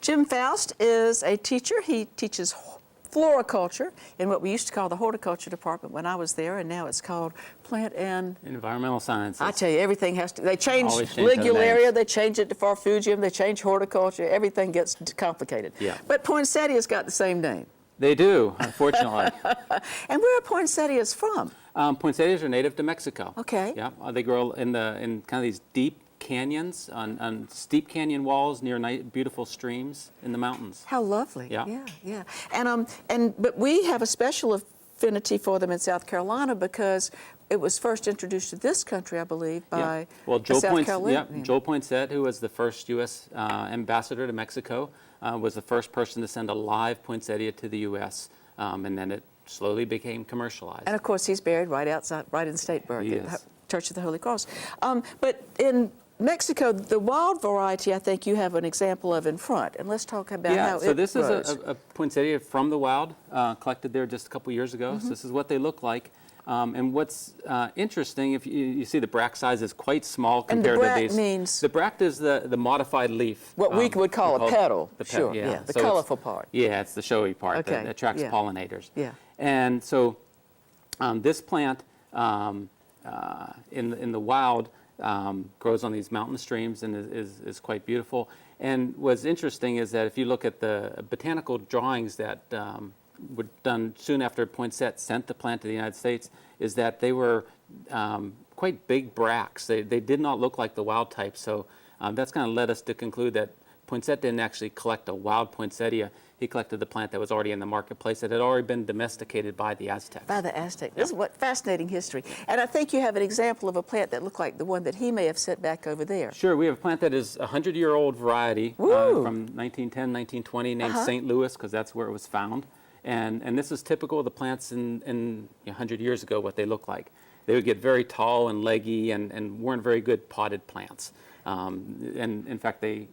Jim Faust is a teacher. He teaches floriculture in what we used to call the horticulture department when I was there, and now it's called plant and environmental sciences. I tell you, everything has to. They change Always change ligularia, they change it to farfugium, they change horticulture. Everything gets complicated. Yeah. But poinsettia's got the same name. They do, unfortunately. And where are poinsettias from? Poinsettias are native to Mexico. Okay. Yeah, they grow in kind of these deep canyons on steep canyon walls near beautiful streams in the mountains. How lovely. Yeah. Yeah, yeah. But we have a special affinity for them in South Carolina because it was first introduced to this country, I believe, by South Carolina. Yeah, Joel Poinsett, who was the first U.S. ambassador to Mexico, was the first person to send a live poinsettia to the U.S., and then it slowly became commercialized. And of course, he's buried right in Statesburg, at Church of the Holy Cross. But in Mexico, the wild variety, I think you have an example of in front, and let's talk about how it grows. So this is a poinsettia from the wild, collected there just a couple years ago. So this is what they look like. And what's interesting, if you see the bract size is quite small compared to these. And the bract means? The bract is the modified leaf. What we would call a petal. Sure, yeah. The colorful part. Yeah, it's the showy part that attracts pollinators. Yeah. And so this plant in the wild grows on these mountain streams and is quite beautiful. And what's interesting is that if you look at the botanical drawings that were done soon after Poinsett sent the plant to the United States, is that they were quite big bracts. They did not look like the wild type. So that's kind of led us to conclude that Poinsett didn't actually collect a wild poinsettia. He collected the plant that was already in the marketplace that had already been domesticated by the Aztecs. By the Aztecs. This is what fascinating history. And I think you have an example of a plant that looked like the one that he may have sent back over there. Sure. We have a plant that is a 100-year-old variety from 1910, 1920, named St. Louis, because that's where it was found. And this is typical of the plants in 100 years ago, what they look like. They would get very tall and leggy and weren't very good potted plants. And in fact, they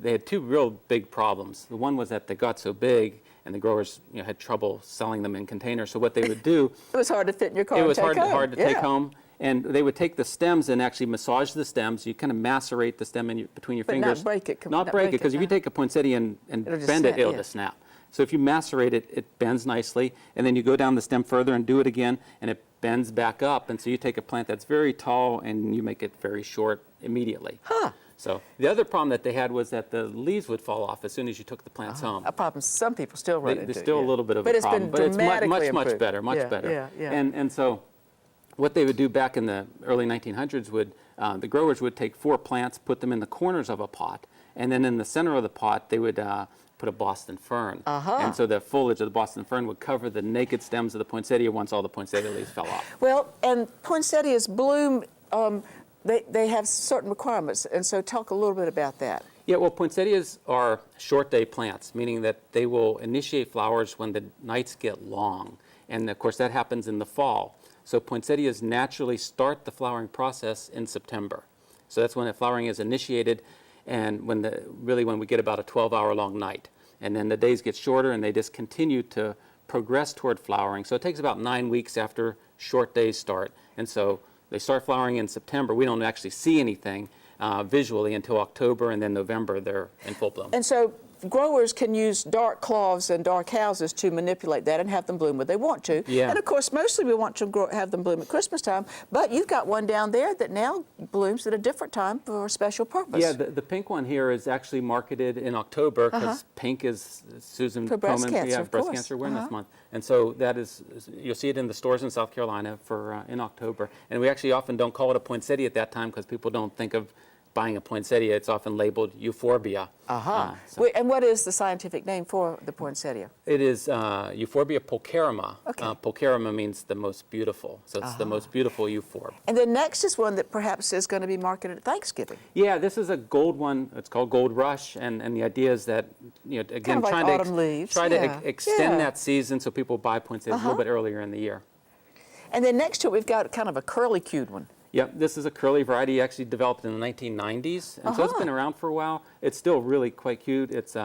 had two real big problems. The one was that they got so big and the growers had trouble selling them in containers. So what they would do... It was hard to fit in your car It was hard to take home. And they would take the stems and actually massage the stems. You kind of macerate the stem between your fingers. Not break it. Not break it, because if you take a poinsettia and bend it, it'll just snap. So if you macerate it, it bends nicely. And then you go down the stem further and do it again, and it bends back up. And so you take a plant that's very tall and you make it very short immediately. Huh. So the other problem that they had was that the leaves would fall off as soon as you took the plants home. A problem some people still run into. There's still a little bit of a problem, but it's much better. Yeah. And so what they would do back in the early 1900s would, the growers would take 4 plants, put them in the corners of a pot, and then in the center of the pot they would put a Boston fern. And so the foliage of the Boston fern would cover the naked stems of the poinsettia once all the poinsettia leaves fell off. Well, and poinsettias bloom, they have certain requirements, and so talk a little bit about that. Yeah, well, poinsettias are short day plants, meaning that they will initiate flowers when the nights get long. And of course that happens in the fall. So poinsettias naturally start the flowering process in September. So that's when the flowering is initiated, and when we get about a 12-hour long night. And then the days get shorter and they just continue to progress toward flowering. So it takes about 9 weeks after short days start. And so they start flowering in September. We don't actually see anything visually until October, and then November they're in full bloom. And so growers can use dark cloths and dark houses to manipulate that and have them bloom where they want to. Yeah. And of course, mostly we want to have them bloom at Christmas time, but you've got one down there that now blooms at a different time for a special purpose. Yeah, the pink one here is actually marketed in October because pink is Susan for breast Komen, cancer, breast cancer awareness month. And so that is, you'll see it in the stores in South Carolina for in October. And we actually often don't call it a poinsettia at that time because people don't think of buying a poinsettia. It's often labeled euphorbia. And what is the scientific name for the poinsettia? It is Euphorbia pulcherrima. Okay. Pulcherrima means the most beautiful. So it's the most beautiful euphorb. And then next is one that perhaps is going to be marketed at Thanksgiving. Yeah, this is a gold one. It's called Gold Rush, and the idea is that, again, kind of like autumn leaves. try to extend that season so people buy poinsettias a little bit earlier in the year. And then next to it, we've got kind of a curly-cued one. Yep, this is a curly variety actually developed in the 1990s, and so it's been around for a while. It's still really quite cute. It's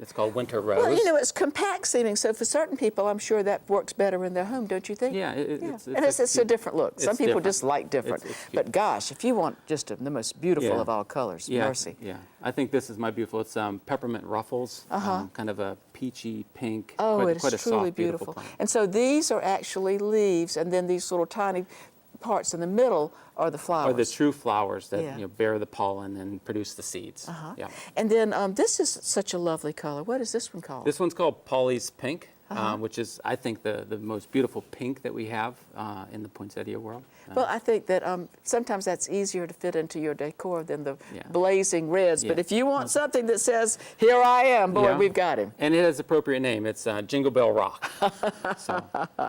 It's called winter rose. Well, you know, it's compact seeming, so for certain people, I'm sure that works better in their home, don't you think? Yeah, It's a different look. Some it's people different. just like different. It's cute. But gosh, if you want just the most beautiful Yeah. of all colors, Yeah, mercy. yeah. I think this is my beautiful. It's peppermint ruffles, kind of a peachy pink. Oh, quite, it's quite a truly soft, beautiful. plant. And so these are actually leaves, and then these little tiny parts in the middle are the flowers. Are the true flowers that Yeah. bear the pollen and produce the seeds. Yeah. And then this is such a lovely color. What is this one called? This one's called Polly's Pink, which is, I think, the most beautiful pink that we have in the poinsettia world. Well, I think that sometimes that's easier to fit into your decor than the Yeah. blazing reds. But Yeah. if you want something that says, "Here I am," boy, Yeah. we've got him. And it has appropriate name. It's Jingle Bell Rock. So,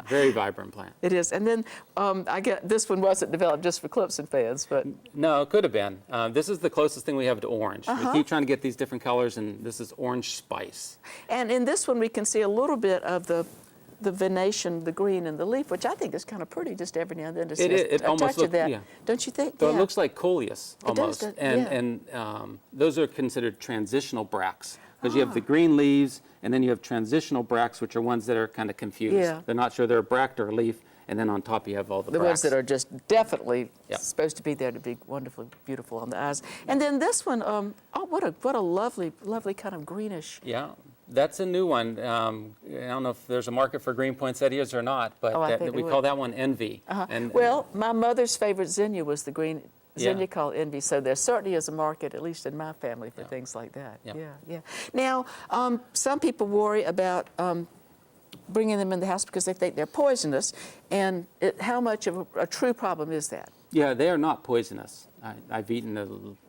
very vibrant plant. It is. And then I get this one wasn't developed just for Clemson fans, but No, it could have been. This is the closest thing we have to orange. We keep trying to get these different colors, and this is orange spice. and in this one we can see a little bit of the venation, the green in the leaf, which I think is kind of pretty just every now and then to see It a almost touch of look- that. yeah. Don't you think? So Yeah. it looks like coleus It does, almost. doesn't- And those are considered transitional bracts because you have the green leaves and then you have transitional bracts, which are ones that are kind of confused. Yeah. They're not sure they're a bract or a leaf. And then on top you have all the The bracts. ones that are just definitely Yep. supposed to be there to be wonderfully beautiful on the eyes. And then this one, oh, what a lovely, lovely kind of greenish. Yeah, that's a new one. I don't know if there's a market for green poinsettias or not, but Oh, I think we there call would. that one Envy. And Well, my mother's favorite zinnia was the green Yeah. zinnia called Envy, so there certainly is a market, at least in my family, for Yeah. things like that. Yeah. Yeah. Now, some people worry about bringing them in the house because they think they're poisonous, and how much of a true problem is that? yeah, they are not poisonous. I've eaten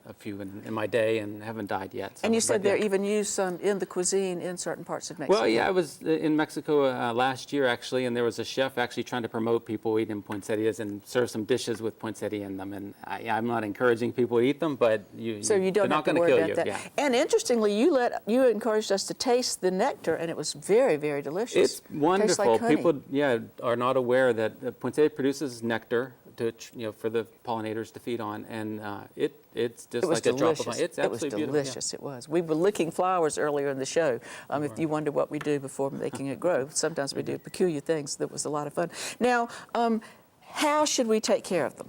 a few in my day and haven't died yet. And you said but they're yeah. even used some in the cuisine in certain parts of Mexico. Well, yeah, I was in Mexico last year, actually, and there was a chef actually trying to promote people eating poinsettias and serve some dishes with poinsettia in them. And I'm not encouraging people to eat them, but So you don't they're have not to going to worry kill about you. that. Yeah. And interestingly, you encouraged us to taste the nectar, and it was very, very delicious. It's wonderful. Tastes like honey. People, are not aware that the poinsettia produces nectar for the pollinators to feed on, and it's just It was like a drop of delicious. honey. It's absolutely it was beautiful. yeah. delicious. It was. We were licking flowers earlier in the show. If you wonder what we do before making it grow, sometimes we do peculiar things. That was a lot of fun. Now, how should we take care of them?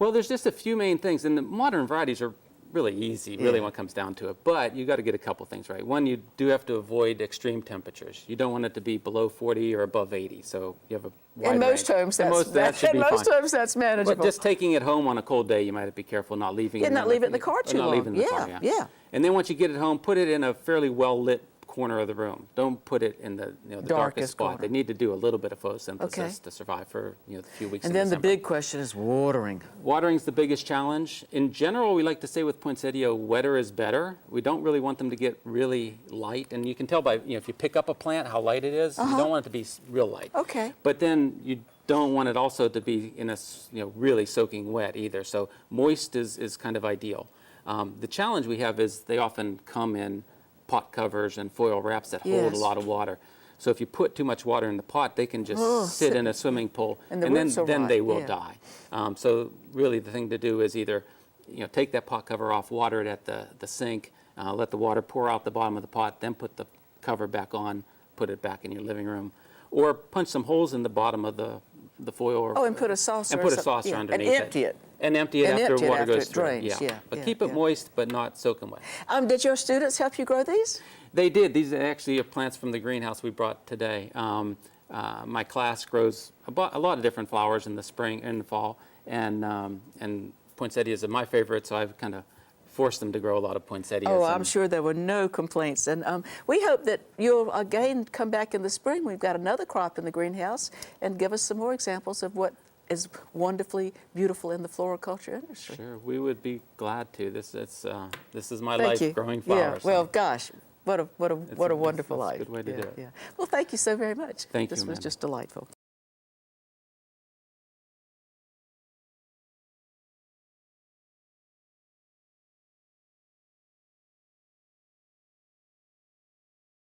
Well, there's just a few main things, and the modern varieties are really easy, really Yeah. when it comes down to it. But you got to get a couple things right. One, you do have to avoid extreme temperatures. You don't want it to be below 40 or above 80. So you have a wide In most range. homes, In that's, most, that should be in most fine. homes, that's manageable. But just taking it home on a cold day, you might have to be careful not leaving Yeah, it. not leave it in the car or too not long. leaving it in the car, Yeah, yeah. And then once you get it home, put it in a fairly well-lit corner of the room. Don't put it in the the darkest Darkest spot. corner. They need to do a little bit of photosynthesis Okay. to survive for the few weeks. and in then the December. big question is watering. Watering's the biggest challenge. In general, we like to say with poinsettia, wetter is better. We don't really want them to get really light, and you can tell by if you pick up a plant how light it is. You don't want it to be real light. Okay. But then you don't want it also to be in a really soaking wet either. So moist is kind of ideal. The challenge we have is they often come in pot covers and foil wraps that hold a Yes. lot of water. So if you put too much water in the pot, they can just sit in a swimming pool, And the and roots will then rot, they will yeah. die. So really the thing to do is either take that pot cover off, water it at the sink, let the water pour out the bottom of the pot, then put the cover back on, put it back in your living room, or punch some holes in the bottom of the foil. Or, Oh, and put a saucer and or put a something, saucer yeah, underneath and empty it. And empty it And after empty it water after goes it through. drains, yeah, But yeah, keep it yeah. moist, but not soaking wet. Did your students help you grow these? They did. These are actually plants from the greenhouse we brought today. My class grows a lot of different flowers in the spring and the fall, and poinsettias are my favorite, so I've kind of forced them to grow a lot of poinsettias. Oh, I'm and- sure there were no complaints. And we hope that you'll again come back in the spring. We've got another crop in the greenhouse, and give us some more examples of what is wonderfully beautiful in the floriculture industry. Sure, we would be glad to. This is my Thank life, you. growing flowers. Yeah, well, so gosh, what a wonderful it's a life. good way to do it. Yeah. Well, thank you so very much. Thank This you, was Amanda. just delightful.